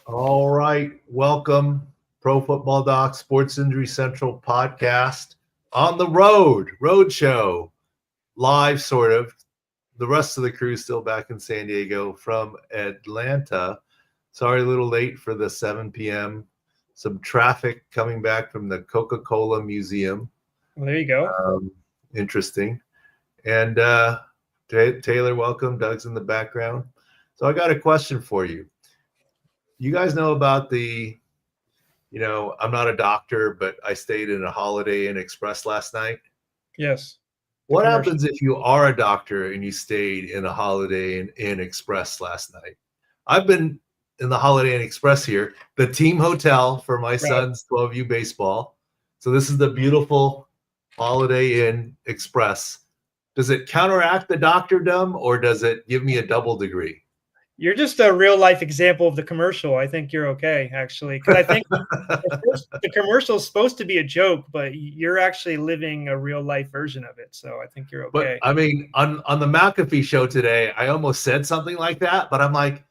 All right. Welcome, Pro Football Doc Sports Injury Central podcast on the road show, live sort of. The rest of the crew still back in San Diego from Atlanta. Sorry, a little late for the 7 p.m. Some traffic coming back from the Coca-Cola Museum. Well, there you go. Interesting. And Taylor, welcome. Doug's in the background. So I got a question for you. You guys know about I'm not a doctor, but I stayed in a Holiday Inn Express last night. Yes. What happens if you are a doctor and you stayed in a Holiday Inn Express last night? I've been in the Holiday Inn Express here, the team hotel for my son's 12U baseball. So this is the beautiful Holiday Inn Express. Does it counteract the doctordom or does it give me a double degree? You're just a real life example of the commercial. I think you're okay, actually, because I think the commercial is supposed to be a joke, but you're actually living a real life version of it. So I think you're okay. But I mean, on the McAfee show today, I almost said something like that, but I'm like,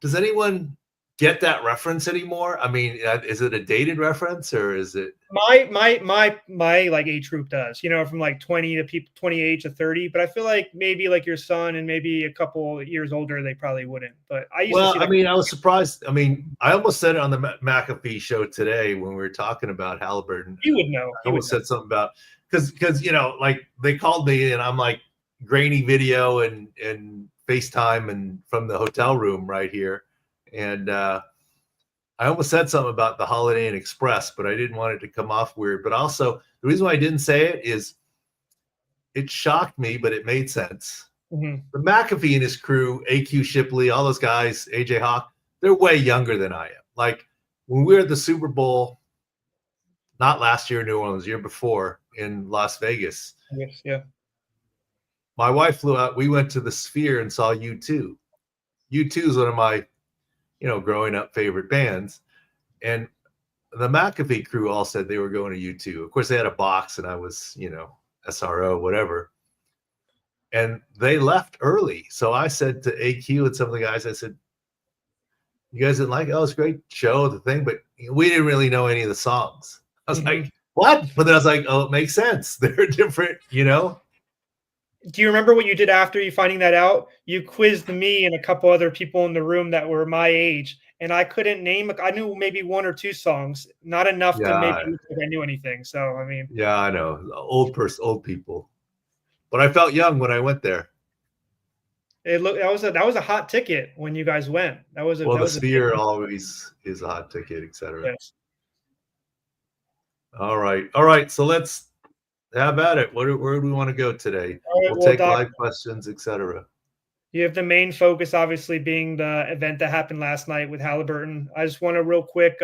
does anyone get that reference anymore? I mean, is it a dated reference or is it? My like age group does, from like 28 to 30. But I feel like maybe like your son and maybe a couple years older, they probably wouldn't. But I was surprised. I mean, I almost said it on the McAfee show today when we were talking about Haliburton. You would know. I almost said something about because like they called me and I'm like grainy video and FaceTime and from the hotel room right here. And I almost said something about the Holiday Inn Express, but I didn't want it to come off weird. But also the reason why I didn't say it is it shocked me, but it made sense. Mm-hmm. The McAfee and his crew, AQ Shipley, all those guys, AJ Hawk, they're way younger than I am. Like when we were at the Super Bowl, not last year in New Orleans, year before in Las Vegas. Yes, yeah. My wife flew out. We went to the Sphere and saw U2. U2 is one of my, growing up favorite bands. And the McAfee crew all said they were going to U2. Of course, they had a box and I was, SRO, whatever. And they left early. So I said to AQ and some of the guys, I said, you guys didn't like it? Oh, it's a great show, the thing, but we didn't really know any of the songs. I was like, what? But then I was like, oh, it makes sense. They're different, Do you remember what you did after you finding that out? You quizzed me and a couple other people in the room that were my age, and I couldn't name. I knew maybe one or two songs, not enough to maybe look like I knew anything. So I mean, yeah, I know, old people, but I felt young when I went there. That was a hot ticket when you guys went. The Sphere always is a hot ticket, etc. Yes. All right. So let's have at it. Where do we want to go today? We'll take Doc, live questions, etc. You have the main focus, obviously, being the event that happened last night with Haliburton. I just want to real quick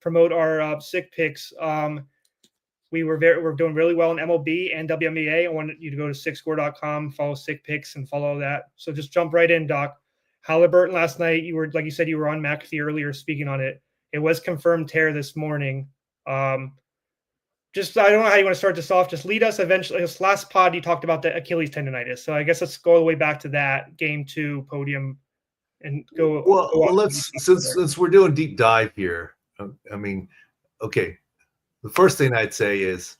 promote our sick picks. We're doing really well in MLB and WNBA. I wanted you to go to sickscore.com, follow sick picks, and follow that. So just jump right in, Doc. Haliburton last night, you were like you said, you were on McAfee earlier speaking on it. It was confirmed tear this morning. Just I don't know how you want to start this off. Just lead us eventually. This last pod you talked about the Achilles tendonitis. So I guess let's go all the way back to that game 2 podium and go. Well, let's since we're doing deep dive here. I mean, okay. The first thing I'd say is,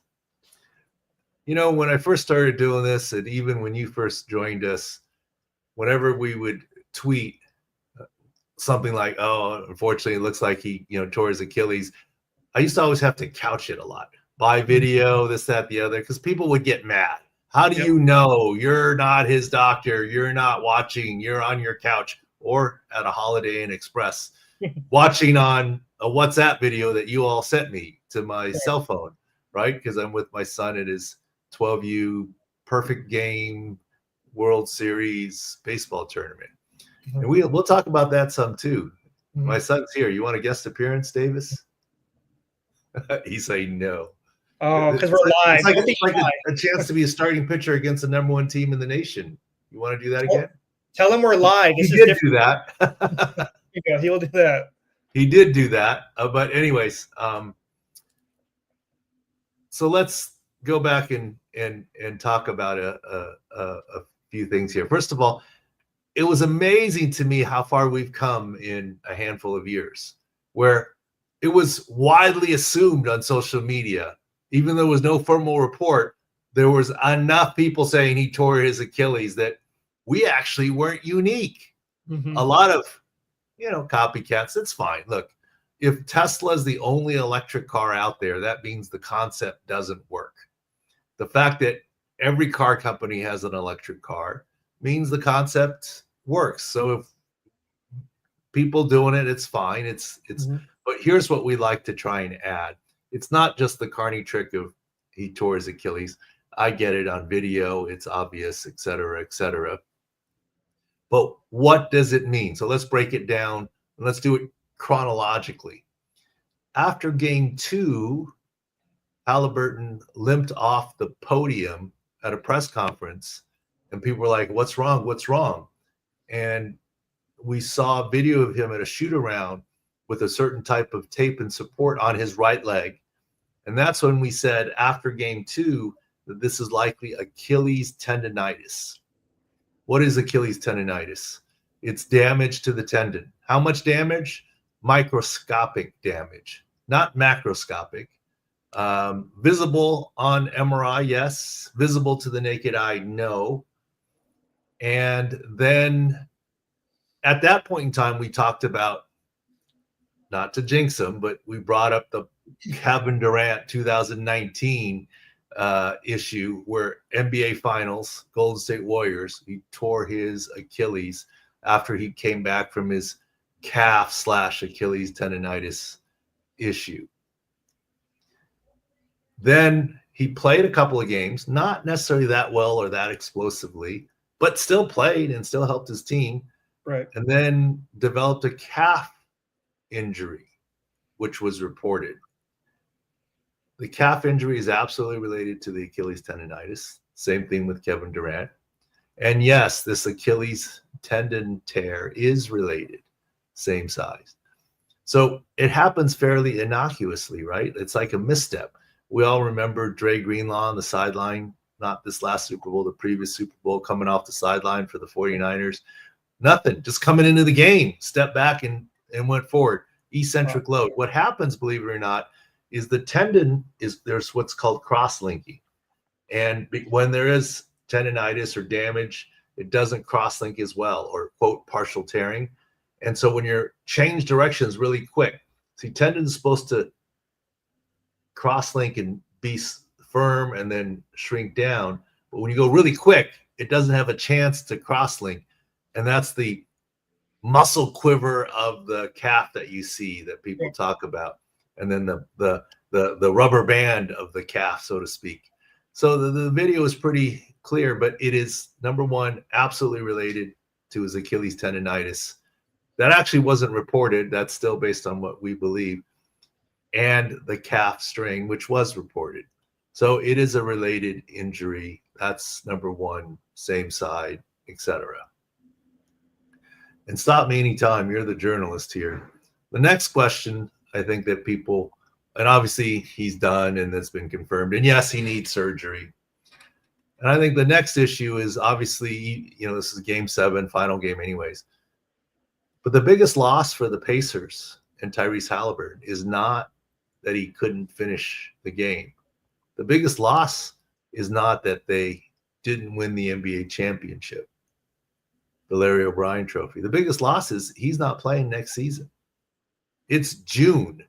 when I first started doing this, and even when you first joined us, whenever we would tweet something like, "Oh, unfortunately, it looks like he, tore his Achilles," I used to always have to couch it a lot. By video, this, that, the other, because people would get mad. How do you know you're not his doctor? You're not watching. You're on your couch or at a Holiday Inn Express watching on a WhatsApp video that you all sent me to my cell phone, right? Because I'm with my son at his 12U perfect game World Series baseball tournament. And we'll talk about that some too. My son's here. You want a guest appearance, Davis? He's saying no. Oh, because we're live. It's like a chance to be a starting pitcher against the number 1 team in the nation. You want to do that again? Tell him we're live. He did do that. Yeah, he'll do that. He did do that. But anyways, so let's go back and talk about a few things here. First of all, it was amazing to me how far we've come in a handful of years, where it was widely assumed on social media, even though there was no formal report, there was enough people saying he tore his Achilles that we actually weren't unique. Mm-hmm. A lot of, copycats, it's fine. Look, if Tesla is the only electric car out there, that means the concept doesn't work. The fact that every car company has an electric car means the concept works. So if people doing it, it's fine. It's But here's what we like to try and add. It's not just the Carney trick of he tore his Achilles. I get it on video. It's obvious, et cetera, et cetera. But what does it mean? So let's break it down and let's do it chronologically. After game 2, Haliburton limped off the podium at a press conference, and people were like, what's wrong? What's wrong? And we saw a video of him at a shoot around with a certain type of tape and support on his right leg. And that's when we said after game 2 that this is likely Achilles tendonitis. What is Achilles tendonitis? It's damage to the tendon. How much damage? Microscopic damage, not macroscopic. Visible on MRI, yes. Visible to the naked eye, no. And then at that point in time, we talked about, not to jinx him, but we brought up the Kevin Durant 2019 issue where NBA Finals, Golden State Warriors, he tore his Achilles after he came back from his calf/Achilles tendonitis issue. Then he played a couple of games, not necessarily that well or that explosively, but still played and still helped his team. Right. And then developed a calf injury, which was reported. The calf injury is absolutely related to the Achilles tendonitis. Same thing with Kevin Durant. And yes, this Achilles tendon tear is related, same size. So it happens fairly innocuously, right? It's like a misstep. We all remember Dre Greenlaw on the sideline, not this last Super Bowl, the previous Super Bowl, coming off the sideline for the 49ers. Nothing, just coming into the game, step back and went forward. Eccentric load. What happens, believe it or not, is the tendon there's what's called cross-linking. And when there is tendonitis or damage, it doesn't cross-link as well, or quote, partial tearing. And so when you're change directions really quick, see, tendon is supposed to cross-link and be firm and then shrink down. But when you go really quick, it doesn't have a chance to cross-link. And that's the muscle quiver of the calf that you see that people talk about. And then the rubber band of the calf, so to speak. So the video is pretty clear, but it is, number one, absolutely related to his Achilles tendonitis. That actually wasn't reported. That's still based on what we believe. And the calf strain, which was reported. So it is a related injury. That's number one, same side, etc. And stop me anytime. You're the journalist here. The next question, I think that people, and obviously he's done and that's been confirmed. And yes, he needs surgery. And I think the next issue is obviously, this is game 7, final game anyways. But the biggest loss for the Pacers and Tyrese Haliburton is not that he couldn't finish the game. The biggest loss is not that they didn't win the NBA championship, the Larry O'Brien trophy. The biggest loss is he's not playing next season. It's June,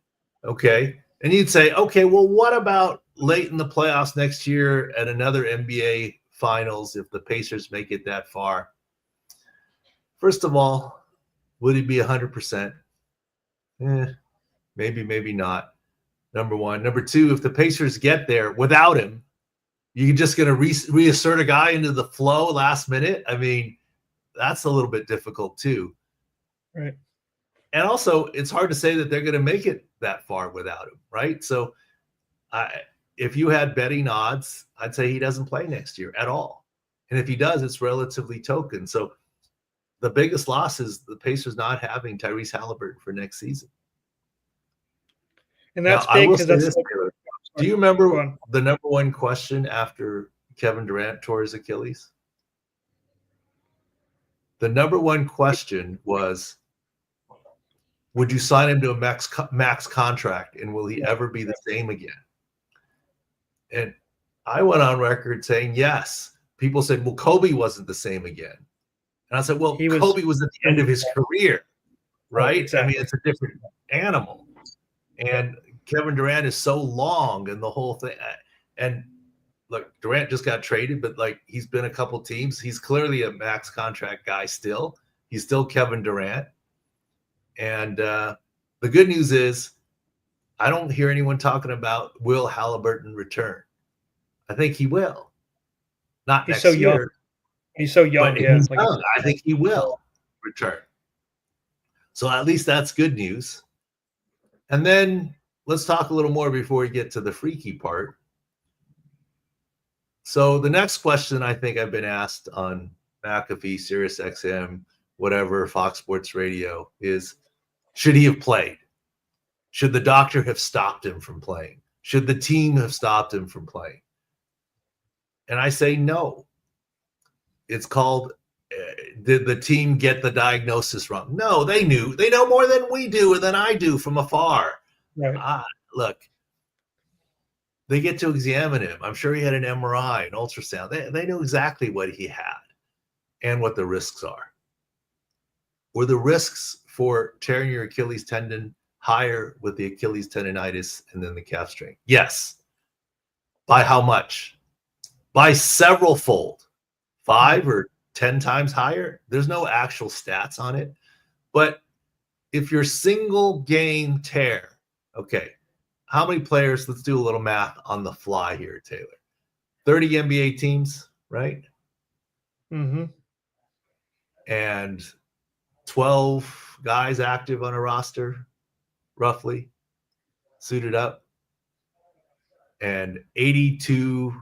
okay? And you'd say, okay, well, what about late in the playoffs next year at another NBA Finals if the Pacers make it that far? First of all, would he be 100%? Maybe, maybe not. Number one. Number two, if the Pacers get there without him, you're just going to reassert a guy into the flow last minute? I mean, that's a little bit difficult too. Right. And also, it's hard to say that they're going to make it that far without him, right? So if you had betting odds, I'd say he doesn't play next year at all. And if he does, it's relatively token. So the biggest loss is the Pacers not having Tyrese Haliburton for next season. And that's big because that's. Do you remember the number one question after Kevin Durant tore his Achilles? the number one question was, would you sign him to a max contract, and will he ever be the same again? And I went on record saying yes. People said, well, Kobe wasn't the same again. And I said, well, Kobe was at the end of his career, right? Exactly. I mean, it's a different animal. And Kevin Durant is so long and the whole thing. And look, Durant just got traded, but like he's been a couple teams. He's clearly a max contract guy still. He's still Kevin Durant. And the good news is I don't hear anyone talking about will Haliburton return. I think he will. Not next year. Young. He's so young. Yeah. He's young. I think he will return. So at least that's good news. And then let's talk a little more before we get to the freaky part. So the next question I think I've been asked on McAfee, Sirius XM, whatever, Fox Sports Radio is, should he have played? Should the doctor have stopped him from playing? Should the team have stopped him from playing? And I say no. It's called, did the team get the diagnosis wrong? No, they knew. They know more than we do or than I do from afar. Right. Look, they get to examine him. I'm sure he had an MRI, an ultrasound. They knew exactly what he had and what the risks are. Were the risks for tearing your Achilles tendon higher with the Achilles tendonitis and then the calf strain? Yes. By how much? By several fold. 5 or 10 times higher. There's no actual stats on it. But if your single game tear, okay, how many players? Let's do a little math on the fly here, Taylor. 30 NBA teams, right? Mm-hmm. And 12 guys active on a roster, roughly, suited up. And 82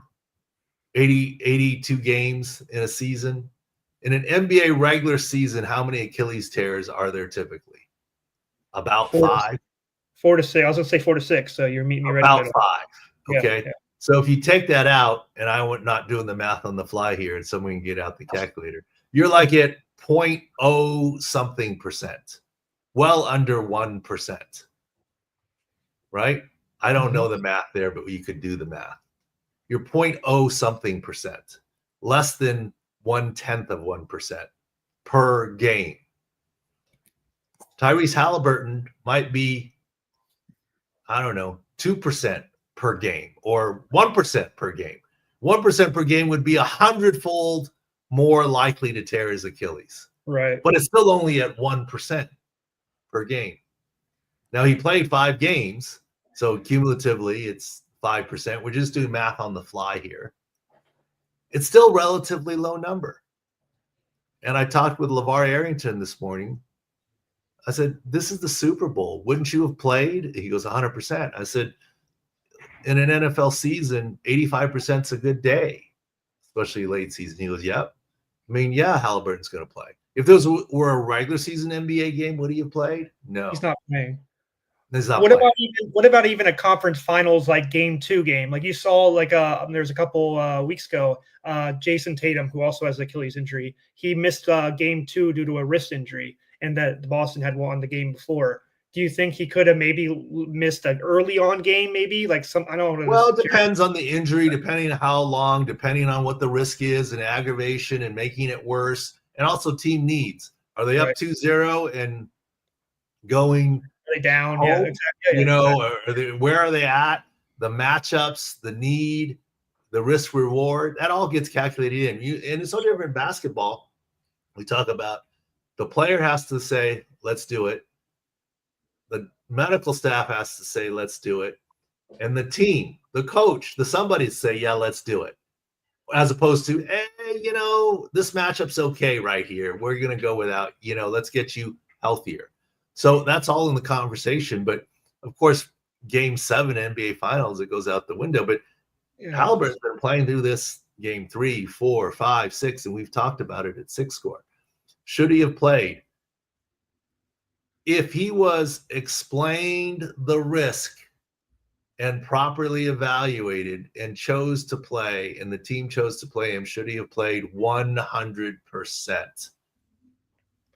games in a season. In an NBA regular season, how many Achilles tears are there typically? About 5? 4 to 6. I was going to say 4 to 6. So you're meeting me right about 5. Okay. Yeah. So if you take that out, and I went not doing the math on the fly here, and someone can get out the calculator, you're like at 0.0 something percent, well under 1%. Right? I don't know the math there, but you could do the math. You're 0.0 something percent, less than 1/10 of 1% per game. Tyrese Haliburton might be, I don't know, 2% per game or 1% per game. 1% per game would be 100-fold more likely to tear his Achilles. Right. But it's still only at 1% per game. Now, he played 5 games, so cumulatively it's 5%. We're just doing math on the fly here. It's still a relatively low number. And I talked with LeVar Arrington this morning. I said, this is the Super Bowl. Wouldn't you have played? He goes, 100%. I said, in an NFL season, 85% is a good day, especially late season. He goes, yep. I mean, yeah, Haliburton's going to play. If those were a regular season NBA game, would he have played? No. He's not playing. What about even a conference finals like game 2 game? Like you saw, like there's a couple weeks ago, Jason Tatum, who also has an Achilles injury, he missed game 2 due to a wrist injury, and that the Boston had won the game before. Do you think he could have maybe missed an early on game? Maybe like some, I don't know. Well, it depends on the injury, depending on how long, depending on what the risk is and aggravation and making it worse, and also team needs. Are they up 2-0 and going down? home? Yeah, exactly. You know, where are they at? The matchups, the need, the risk reward, that all gets calculated in. And it's so different in basketball. We talk about the player has to say, let's do it. The medical staff has to say, let's do it. And the team, the coach, the somebody say, yeah, let's do it. As opposed to, hey, you know, this matchup's okay right here. We're going to go without, you know, let's get you healthier. So that's all in the conversation. But of course, game 7 NBA finals, it goes out the window. But Haliburton's been playing through this game 3, 4, 5, 6, and we've talked about it at 6 score. Should he have played? If he was explained the risk and properly evaluated and chose to play, and the team chose to play him, should he have played? 100%.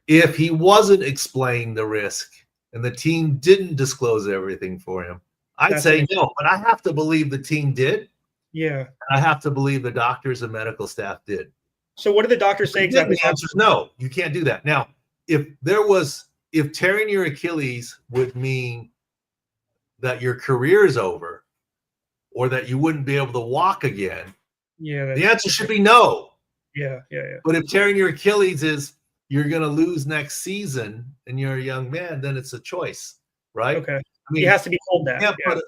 If he wasn't explaining the risk and the team didn't disclose everything for him, I'd say no, but I have to believe the team did. Yeah. I have to believe the doctors and medical staff did. So what did the doctors say exactly? The answer is no. You can't do that. Now, if tearing your Achilles would mean that your career is over or that you wouldn't be able to walk again, the answer should be no. Yeah. But if tearing your Achilles is you're going to lose next season and you're a young man, then it's a choice, right? Okay. I mean, he has to be told that. You can't put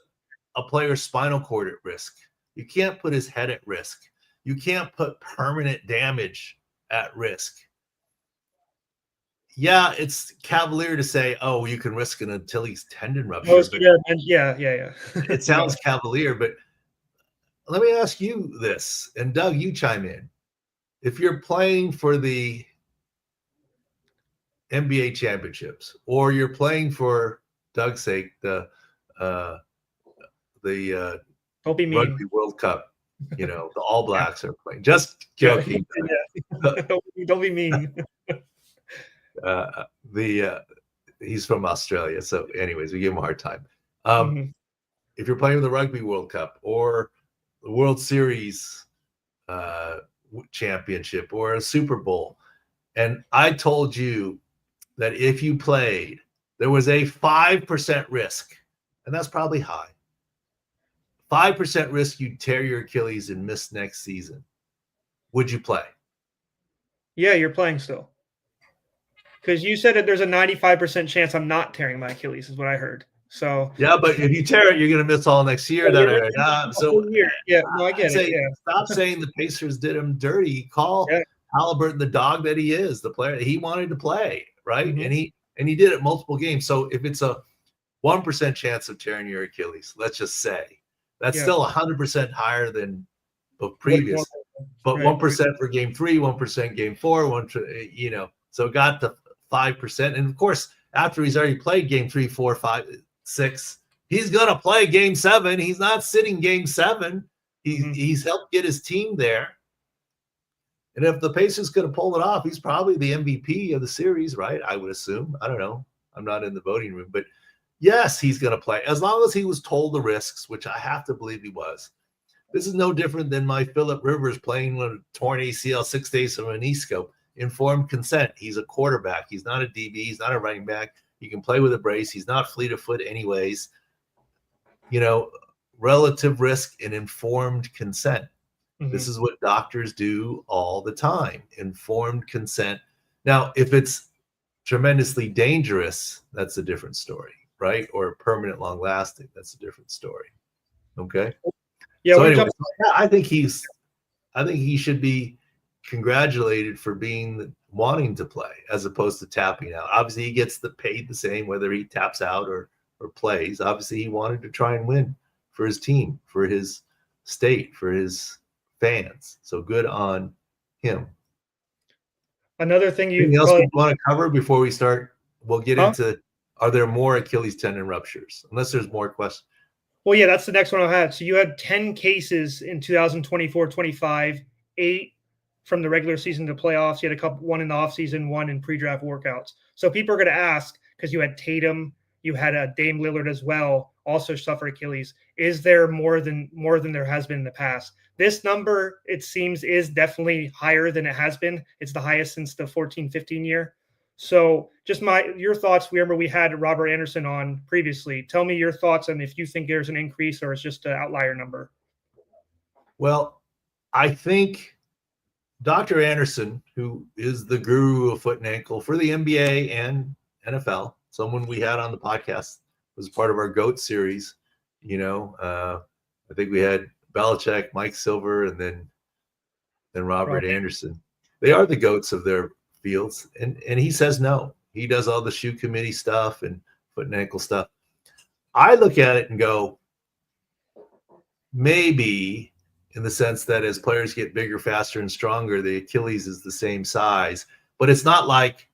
a player's spinal cord at risk. You can't put his head at risk. You can't put permanent damage at risk. Yeah, it's cavalier to say, oh, you can risk an Achilles tendon rupture. Yeah. It sounds cavalier, but let me ask you this, and Doug, you chime in. If you're playing for the NBA championships, or you're playing for Doug's sake, the don't be mean. Rugby World Cup, the All Blacks are playing. Just joking. Don't be mean. He's from Australia, so anyways, we give him a hard time. If you're playing with the Rugby World Cup or the World Series championship or a Super Bowl, and I told you that if you played, there was a 5% risk, and that's probably high. 5% risk you'd tear your Achilles and miss next season. Would you play? Yeah, you're playing still. Because you said that there's a 95% chance I'm not tearing my Achilles, is what I heard. So yeah, but if you tear it, you're going to miss all next year. Yeah, I get it. Yeah. Stop saying the Pacers did him dirty. Call Haliburton the dog that he is, the player he wanted to play, right? Mm-hmm. And he did it multiple games. So if it's a 1% chance of tearing your Achilles, let's just say, that's still 100% higher than the previous. But 1% for game 3, 1% game 4, so it got to 5%. And of course, after he's already played game 3, 4, 5, 6, he's going to play game 7. He's not sitting game 7. He's helped get his team there. And if the Pacers could have pulled it off, he's probably the MVP of the series, right? I would assume. I don't know. I'm not in the voting room, but yes, he's going to play as long as he was told the risks, which I have to believe he was. This is no different than my Phillip Rivers playing with a torn ACL 6 days from a knee scope. Informed consent. He's a quarterback. He's not a DB. He's not a running back. He can play with a brace. He's not fleet of foot anyways. Relative risk and informed consent. Mm-hmm. This is what doctors do all the time. Informed consent. Now, if it's tremendously dangerous, that's a different story, right? Or permanent, long-lasting, that's a different story. Okay? Yeah, so anyway, I think he should be congratulated for wanting to play as opposed to tapping out. Obviously, he gets paid the same whether he taps out or plays. Obviously, he wanted to try and win for his team, for his state, for his fans. So good on him. Another thing Anything else we want to cover before we start? We'll get into, are there more Achilles tendon ruptures? Unless there's more questions. Well, yeah, that's the next one I had. So you had 10 cases in 2024-25, 8 from the regular season to playoffs. You had one in the offseason, 1 in pre-draft workouts. So people are going to ask, because you had Tatum, you had Dame Lillard as well, also suffer Achilles. Is there more than there has been in the past? This number, it seems, is definitely higher than it has been. It's the highest since the 14-15 year. So just your thoughts. Remember, we had Robert Anderson on previously. Tell me your thoughts on if you think there's an increase or it's just an outlier number. Well, I think Dr. Anderson, who is the guru of foot and ankle for the NBA and NFL, someone we had on the podcast, was part of our GOAT series. I think we had Belichick, Mike Silver, and then Robert Anderson. They are the GOATs of their fields, and he says no. He does all the shoe committee stuff and foot and ankle stuff. I look at it and go, maybe in the sense that as players get bigger, faster, and stronger, the Achilles is the same size, but it's not like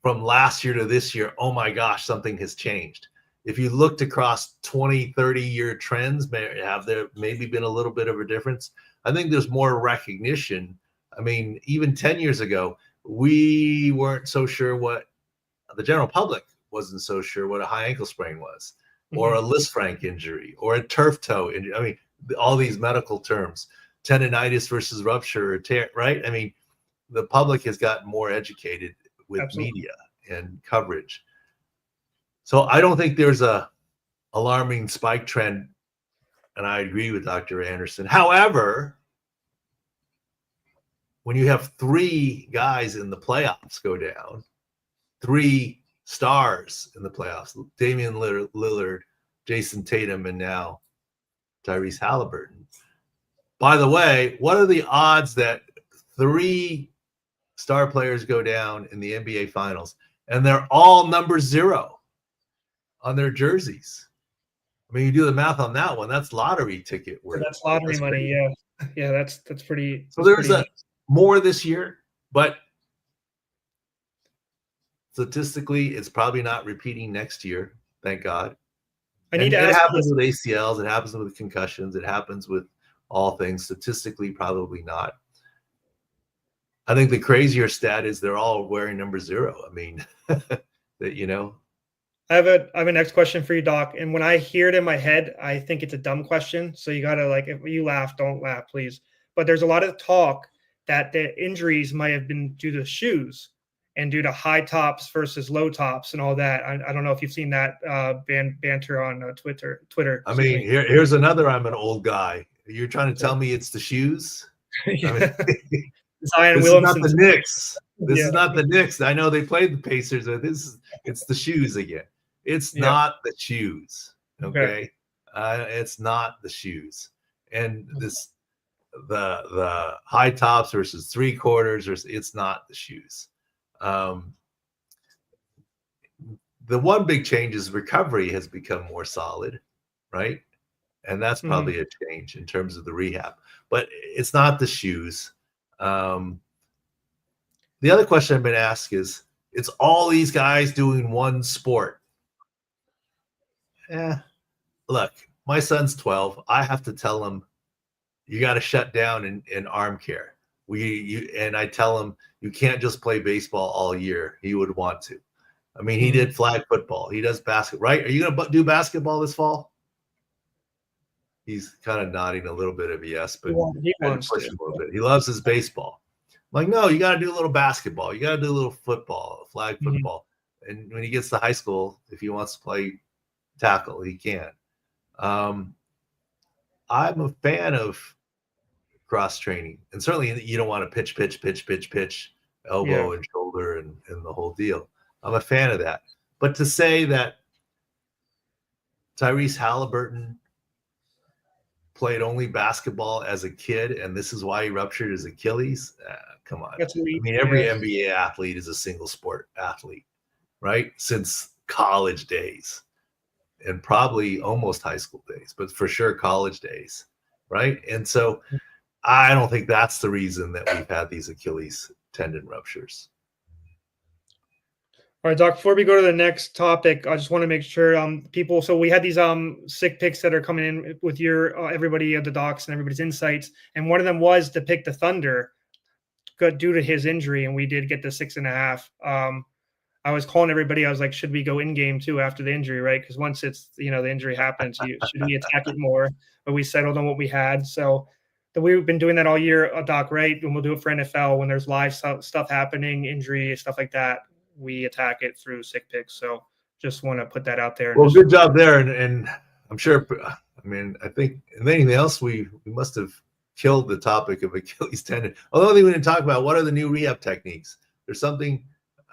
from last year to this year, oh my gosh, something has changed. If you looked across 20, 30-year trends, have there maybe been a little bit of a difference? I think there's more recognition. I mean, even 10 years ago, we weren't so sure what the general public wasn't so sure what a high ankle sprain was, or a Lisfranc injury, or a turf toe injury. I mean, all these medical terms, tendonitis versus rupture or tear, right? I mean, the public has gotten more educated with media and coverage. So I don't think there's a alarming spike trend, and I agree with Dr. Anderson. However, when you have 3 guys in the playoffs go down, 3 stars in the playoffs, Damian Lillard, Jason Tatum, and now Tyrese Haliburton. By the way, what are the odds that 3 star players go down in the NBA Finals and they're all number 0 on their jerseys? I mean, you do the math on that one. That's lottery ticket worth. That's lottery money. Yeah. Yeah. That's pretty. So there's more this year, but statistically, it's probably not repeating next year. Thank God. It happens with ACLs. It happens with concussions. It happens with all things. Statistically, probably not. I think the crazier stat is they're all wearing number 0. I mean, that, you know. I have a next question for you, Doc. And when I hear it in my head, I think it's a dumb question. So you got to, like, if you laugh, don't laugh, please. But there's a lot of talk that the injuries might have been due to shoes and due to high tops versus low tops and all that. I don't know if you've seen that banter on Twitter. I mean, here's another. I'm an old guy. You're trying to tell me it's the shoes? Yeah. I mean, Zion this Williamson. is not the Knicks. This is not the Knicks. I know they played the Pacers, but it's the shoes again. It's not the shoes. Okay. It's not the shoes. And the high tops versus 3/4 it's not the shoes. The one big change is recovery has become more solid, right? And that's probably a change in terms of the rehab, but it's not the shoes. The other question I've been asked is, it's all these guys doing one sport. Look, my son's 12. I have to tell him, you got to shut down in arm care. And I tell him, you can't just play baseball all year. He would want to. I mean, he did flag football. He does basketball, right? Are you going to do basketball this fall? He's kind of nodding a little bit of yes, but he wants push him a little bit. He loves his baseball. I'm like, no, you got to do a little basketball. You got to do a little football, flag football. And when he gets to high school, if he wants to play tackle, he can. I'm a fan of cross training, and certainly you don't want to pitch, elbow and shoulder and the whole deal. I'm a fan of that. But to say that Tyrese Haliburton played only basketball as a kid and this is why he ruptured his Achilles, come on. I mean, every NBA athlete is a single sport athlete, right? Since college days and probably almost high school days, but for sure college days, right? And so I don't think that's the reason that we've had these Achilles tendon ruptures. All right, Doc, before we go to the next topic, I just want to make sure people, so we had these sick picks that are coming in with your everybody the docs and everybody's insights, and one of them was to pick the Thunder due to his injury, and we did get the 6.5. I was calling everybody. I was like, should we go in game too after the injury, right? Because once it's, the injury happens, should we attack it more? But we settled on what we had. So we've been doing that all year, Doc, right? And we'll do it for NFL when there's live stuff happening, injury, stuff like that. We attack it through sick picks. So just want to put that out there. Well, good job there. And I'm sure, I mean, I think, and anything else, we must have killed the topic of Achilles tendon. Although I think we didn't talk about what are the new rehab techniques. There's something,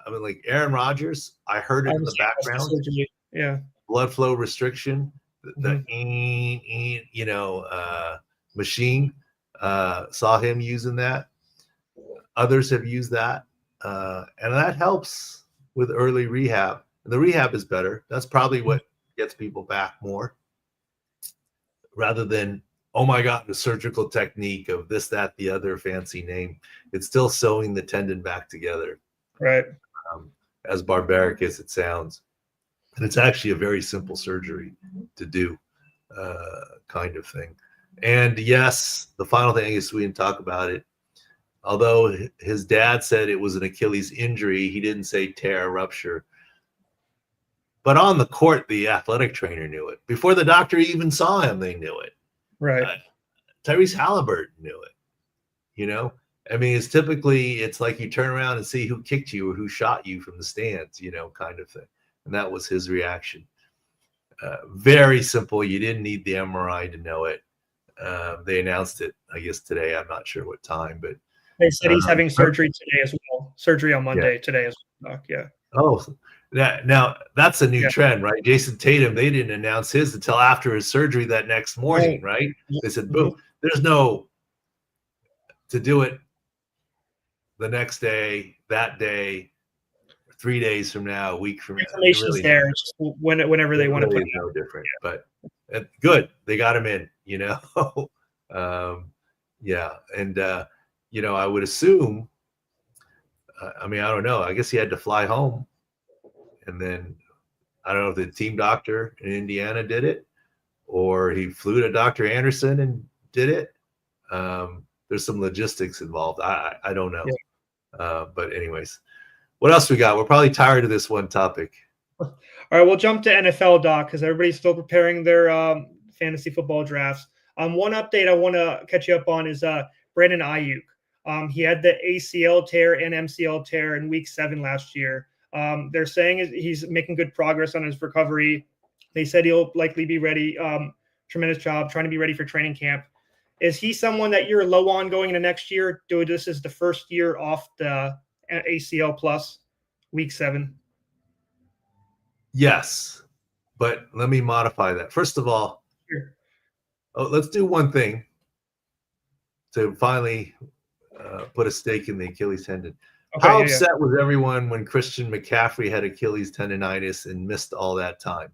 I mean, like Aaron Rodgers, I heard it in the background. Yeah. Blood flow restriction, the machine, saw him using that. Others have used that. And that helps with early rehab. And the rehab is better. That's probably what gets people back more. Rather than, oh my God, the surgical technique of this, that, the other fancy name. It's still sewing the tendon back together. Right. As barbaric as it sounds. And it's actually a very simple surgery to do, kind of thing. And yes, the final thing is we didn't talk about it. although his dad said it was an Achilles injury, he didn't say tear, rupture. But on the court, the athletic trainer knew it. Before the doctor even saw him, they knew it. Right. Tyrese Haliburton knew it. You know, I mean, it's like you turn around and see who kicked you or who shot you from the stands, you know, kind of thing. And that was his reaction. Very simple. You didn't need the MRI to know it. They announced it, I guess, today. I'm not sure what time, but they said he's having surgery today as well. Surgery on Monday today as well. Yeah. Oh, now that's a new trend, right? Jason Tatum, they didn't announce his until after his surgery that next morning, right? They said, boom. There's no to do it the next day, that day, 3 days from now, a week from now. Information's there whenever they want to put it no different. But good. They got him in, you know. And you know, I would assume I mean, I don't know. I guess he had to fly home. And then I don't know if the team doctor in Indiana did it or he flew to Dr. Anderson and did it. There's some logistics involved. I don't know. Yeah. But anyways, what else we got? We're probably tired of this one topic. All right, we'll jump to NFL, Doc, because everybody's still preparing their fantasy football drafts. One update I want to catch you up on is Brandon Aiyuk. He had the ACL tear and MCL tear in week 7 last year. They're saying he's making good progress on his recovery. They said he'll likely be ready. Tremendous job trying to be ready for training camp. Is he someone that you're low on going into next year? This is the first year off the ACL plus week 7. Yes, but let me modify that. First of all, let's do one thing to finally put a stake in the Achilles tendon. Okay, How upset was everyone when Christian McCaffrey had Achilles tendonitis and missed all that time?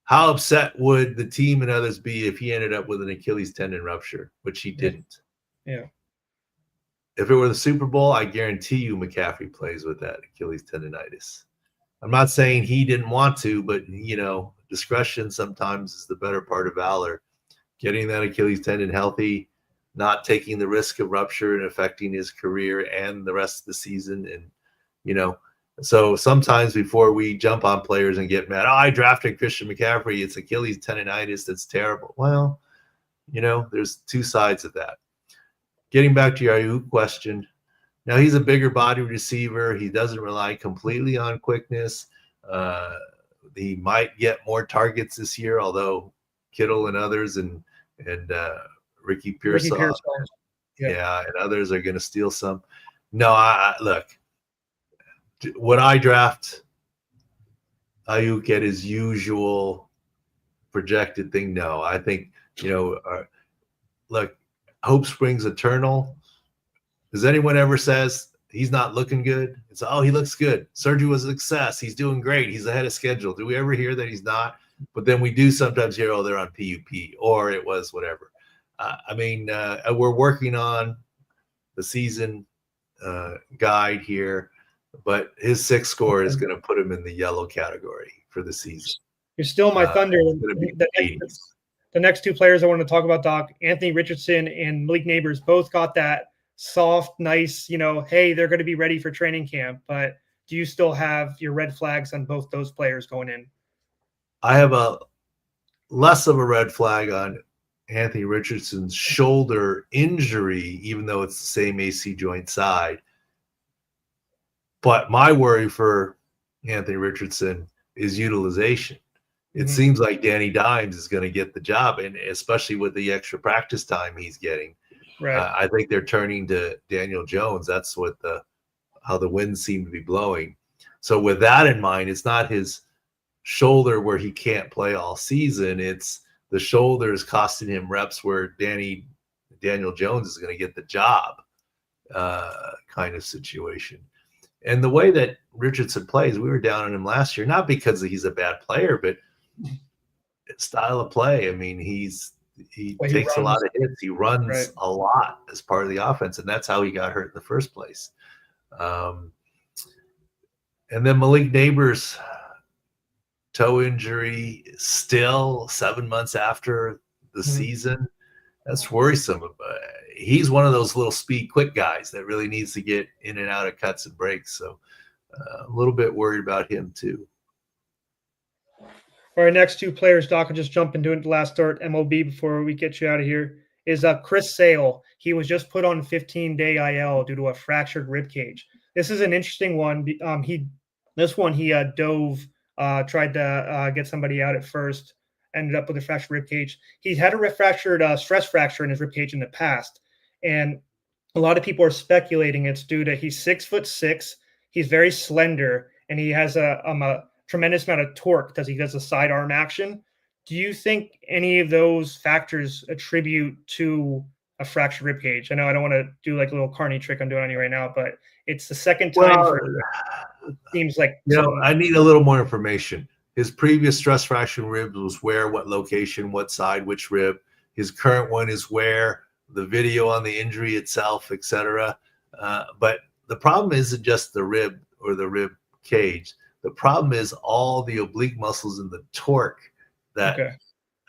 How upset would the team and others be if he ended up with an Achilles tendon rupture, which he didn't? Yeah. If it were the Super Bowl, I guarantee you McCaffrey plays with that Achilles tendonitis. I'm not saying he didn't want to, but, you know, discretion sometimes is the better part of valor. Getting that Achilles tendon healthy, not taking the risk of rupture and affecting his career and the rest of the season. And, you know, so sometimes before we jump on players and get mad, I drafted Christian McCaffrey, it's Achilles tendonitis, that's terrible. Well, you know, there's two sides of that. Getting back to your Aiyuk question, now he's a bigger body receiver. He doesn't rely completely on quickness. He might get more targets this year, although Kittle and others and Ricky Pearsall, and others are going to steal some. No, look, would I draft Aiyuk at his usual projected thing? No, I think, you know, look, hope springs eternal. Does anyone ever says he's not looking good? It's, oh, he looks good. Surgery was a success. He's doing great. He's ahead of schedule. Do we ever hear that he's not? But then we do sometimes hear, oh, they're on PUP or it was whatever. We're working on the season guide here, but his 6 score is going to put him in the yellow category for the season. You're still my thunder. The next 2 players I want to talk about, Doc, Anthony Richardson and Malik Nabers, both got that soft, nice, you know, hey, they're going to be ready for training camp. But do you still have your red flags on both those players going in? I have a less of a red flag on Anthony Richardson's shoulder injury, even though it's the same AC joint side. But my worry for Anthony Richardson is utilization. It seems like Danny Dimes is going to get the job, and especially with the extra practice time he's getting. Right. I think they're turning to Daniel Jones. That's what how the winds seem to be blowing. So with that in mind, it's not his shoulder where he can't play all season. It's the shoulder is costing him reps where Daniel Jones is going to get the job kind of situation. And the way that Richardson plays, we were down on him last year, not because he's a bad player, but style of play. I mean, he takes a lot of hits. He runs a lot as part of the offense, and that's how he got hurt in the first place. And then Malik Nabers, toe injury, still 7 months after the season. That's worrisome. He's one of those little speed quick guys that really needs to get in and out of cuts and breaks. So a little bit worried about him too. Our next two players, Doc, will just jump into the last start MLB before we get you out of here, is Chris Sale. He was just put on 15-day IL due to a fractured rib cage. This is an interesting one. He dove, tried to get somebody out at first, ended up with a fractured rib cage. He's had a fractured stress fracture in his rib cage in the past, and a lot of people are speculating it's due to he's 6'6", he's very slender, and he has a tremendous amount of torque because he does a sidearm action. Do you think any of those factors attribute to a fractured rib cage? I know I don't want to do like a little carny trick I'm doing on you right now, but it's the second time seems like I need a little more information. His previous stress fracture ribs was where, what location, what side, which rib. His current one is where, the video on the injury itself, etc. But the problem isn't just the rib or the rib cage. The problem is all the oblique muscles and the torque that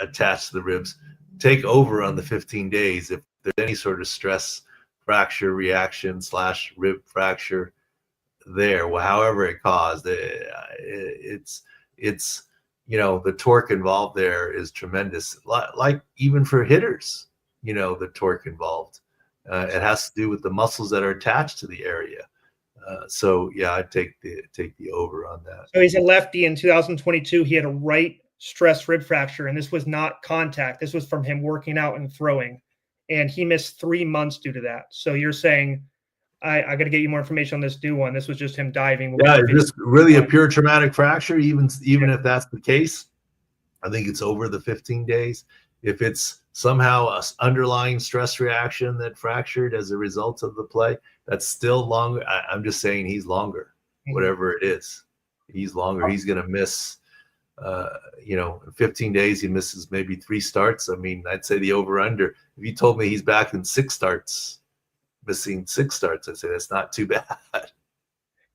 attach to the ribs take over on the 15 days. If there's any sort of stress fracture reaction / rib fracture there, however it caused, it's the torque involved there is tremendous. Like even for hitters, the torque involved. It has to do with the muscles that are attached to the area. So yeah, I'd take the over on that. So he's a lefty. In 2022, he had a right stress rib fracture, and this was not contact. This was from him working out and throwing, and he missed 3 months due to that. So you're saying, I got to get you more information on this new one. This was just him diving. Yeah, is this really a pure traumatic fracture? Even if that's the case, I think it's over the 15 days. If it's somehow an underlying stress reaction that fractured as a result of the play, that's still longer. I'm just saying he's longer, whatever it is. He's longer. He's going to miss, in 15 days, he misses maybe 3 starts. I mean, I'd say the over-under. If you told me he's back in 6 starts, missing 6 starts, I'd say that's not too bad.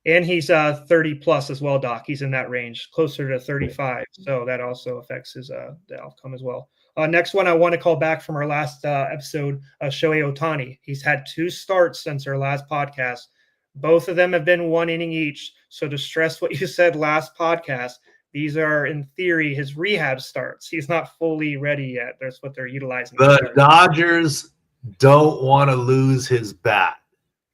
And he's 30 plus as well, Doc. He's in that range, closer to 35. So that also affects his the outcome as well. Next one, I want to call back from our last episode, Shohei Ohtani. He's had 2 starts since our last podcast. Both of them have been 1 inning each. So to stress what you said last podcast, these are, in theory, his rehab starts. He's not fully ready yet. That's what they're utilizing. The Dodgers don't want to lose his bat.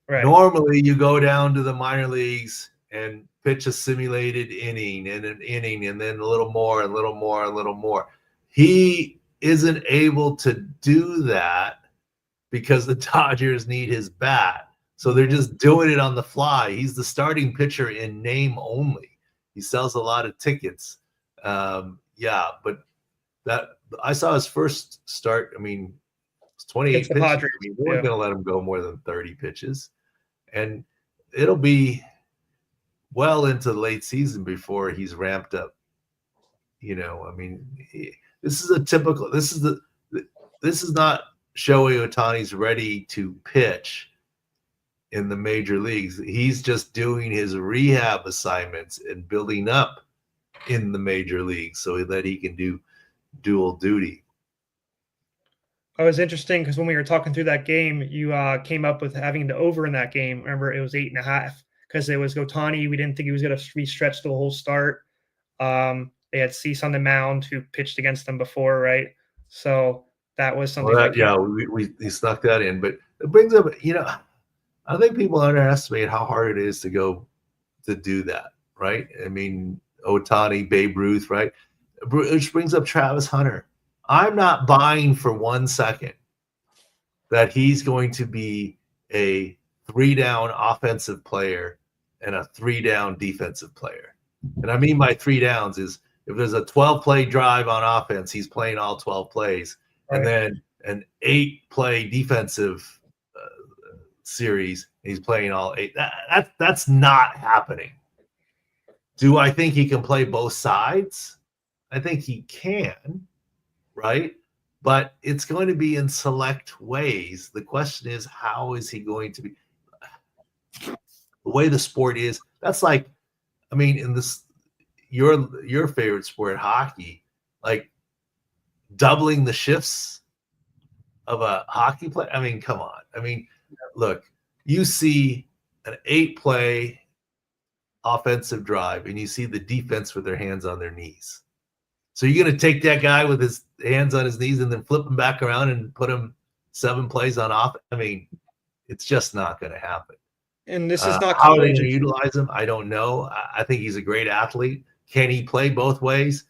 Right. Normally, you go down to the minor leagues and pitch a simulated inning and an inning and then a little more, a little more, a little more. He isn't able to do that because the Dodgers need his bat. So they're just doing it on the fly. He's the starting pitcher in name only. He sells a lot of tickets. But that I saw his first start. I mean, it's 28 pitches. I mean, they weren't going to let him go more than 30 pitches. And it'll be well into the late season before he's ramped up. This is not Shohei Ohtani's ready to pitch in the major leagues. He's just doing his rehab assignments and building up in the major leagues so that he can do dual duty. It was interesting because when we were talking through that game, you came up with having the over in that game. Remember, it was 8.5 because it was Ohtani. We didn't think he was going to be stretched the whole start. They had Cease on the mound who pitched against them before, right? So that was something. We snuck that in, but it brings up, I think people underestimate how hard it is to go to do that, right? I mean, Ohtani, Babe Ruth, right? Which brings up Travis Hunter. I'm not buying for 1 second that he's going to be a 3-down offensive player and a 3-down defensive player. And I mean by 3 downs is if there's a 12-play drive on offense, he's playing all 12 plays. Right. And then an 8-play defensive series, he's playing all 8. That's not happening. Do I think he can play both sides? I think he can. Right? But it's going to be in select ways. The question is, how is he going to be? The way the sport is, that's like, I mean, in this, your favorite sport, hockey, like doubling the shifts of a hockey play. I mean, come on. I mean, look, you see an 8-play offensive drive, and you see the defense with their hands on their knees. So you're going to take that guy with his hands on his knees and then flip him back around and put him 7 plays on off? I mean, it's just not going to happen. And this is not how are they going to utilize him? I don't know. I think he's a great athlete. Can he play both ways?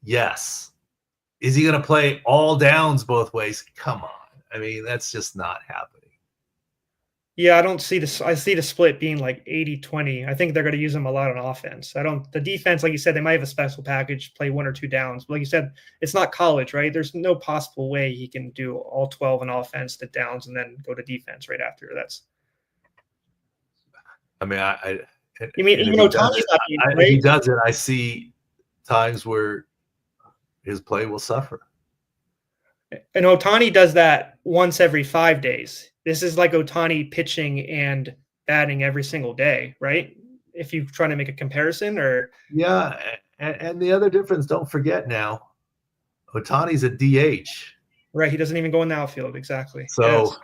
Yes. Is he going to play all downs both ways? Come on. I mean, that's just not happening. Yeah, I don't see this. I see the split being like 80-20. I think they're going to use him a lot on offense. The defense, like you said, they might have a special package, play 1 or 2 downs. But like you said, it's not college, right? There's no possible way he can do all 12 on offense, the downs, and then go to defense right after. I mean, you mean, even though Tommy's not being great, if he does it, I see times where his play will suffer. And Ohtani does that once every 5 days. This is like Ohtani pitching and batting every single day, right? If you're trying to make a comparison, or yeah, and the other difference, don't forget now, Ohtani's a DH, right? He doesn't even go in the outfield, exactly. So,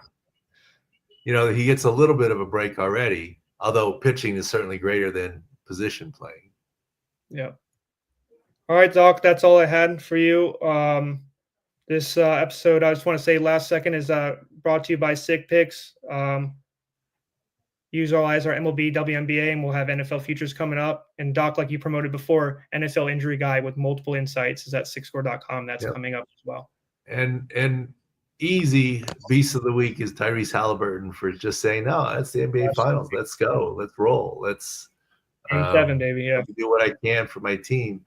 yes. He gets a little bit of a break already. Although pitching is certainly greater than position playing. Yeah. All right, Doc, that's all I had for you. This episode, I just want to say last second, is brought to you by Sick Picks. Use all eyes our MLB, WNBA, and we'll have NFL futures coming up. And Doc, like you promoted before, NFL injury guy with multiple insights is at SICScore.com. That's coming up as well. And easy beast of the week is Tyrese Haliburton for just saying, no, that's the NBA Finals. Let's go. Let's roll. Let's Game 7, baby. Yeah. Do what I can for my team.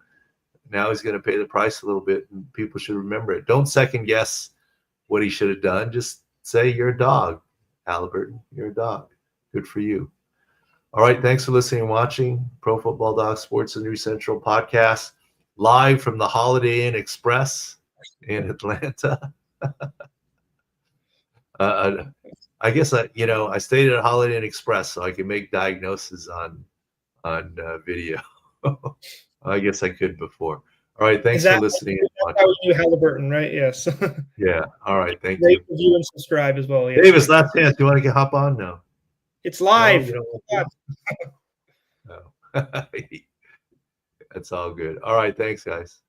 Now he's going to pay the price a little bit, and people should remember it. Don't second guess what he should have done. Just say you're a dog, Haliburton. You're a dog. Good for you. All right. Thanks for listening and watching Pro Football Doc Sports and News Central podcast, live from the Holiday Inn Express in Atlanta. I guess I stayed at Holiday Inn Express so I can make diagnoses on video. I guess I could before. All right, thanks for listening. That's how we do Haliburton, right? Yes. Yeah. All right. Thank you. you. Review and subscribe as well. Yes. Davis, last chance. You want to hop on? No. It's live. No. That's all good. All right. Thanks, guys.